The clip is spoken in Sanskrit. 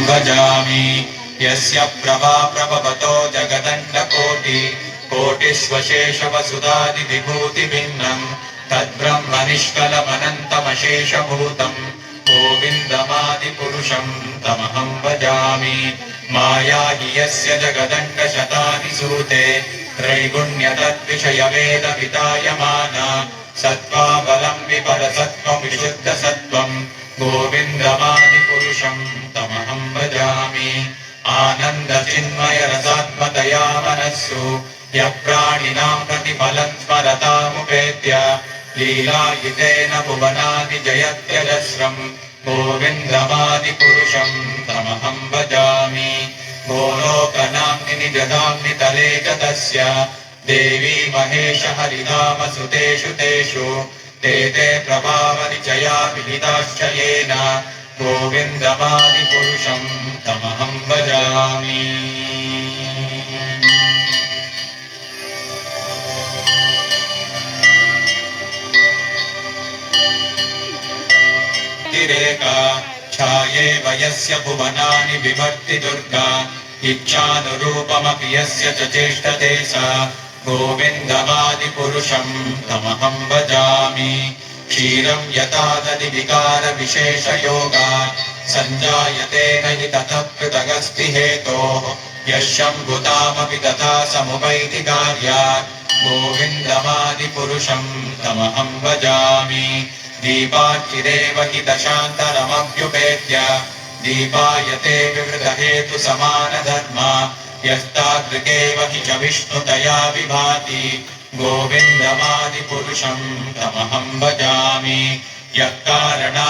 भजामि यस्य प्रभा प्रभवतो जगदण्डकोटि कोटिष्वशेषवसुधादिविभूतिभिन्नम् तद्ब्रह्मनिष्कलमनन्तमशेषभूतम् गोविन्दमादिपुरुषम् तमहं भजामि माया हि यस्य जगदण्डशतानि सूते त्रैगुण्यतद्विषयवेदवितायमाना सत्त्वाबलं विपरसत्त्वं विशुद्धसत्त्वम् गोविन्दमादिपुरुषं तमहं भजामि आनन्दचिन्मयरसात्मतया मनस्सु यः प्राणिनां प्रतिफलं स्मरतामुपेत्य लीलायितेन भुवनादिजयत्यजस्रम् गोविन्दमादिपुरुषं तमहं भजामि गोलोकनाम्नि जगाम्नि तले च तस्य देवी महेश हरिधामसुतेषु तेषु ते ते प्रभावनिचया विहिताश्च येन गोविन्दमादिपुरुषं तमहं भजामि तिरेका छायेव यस्य भुवनानि विभक्ति दुर्गा इच्छानुरूपमपि यस्य च चेष्टते सा गोविन्दमादिपुरुषं तमहं भजामि क्षीरं यथा दधि विकारविशेषयोगा सञ्जायते न हि ततः पृथगस्ति हेतोः यः शम्भुतामपि तथा समुपैति कार्यात् गोविन्दमादिपुरुषं तमहं भजामि दीपाचिरेव हि दशान्तरमभ्युपेत्य दीपायते विवृतहेतुसमानधर्मा यस्तादृगेव हि च विष्णुतया विभाति गोविन्दमादिपुरुषं तमहं भजामि यः कारणात्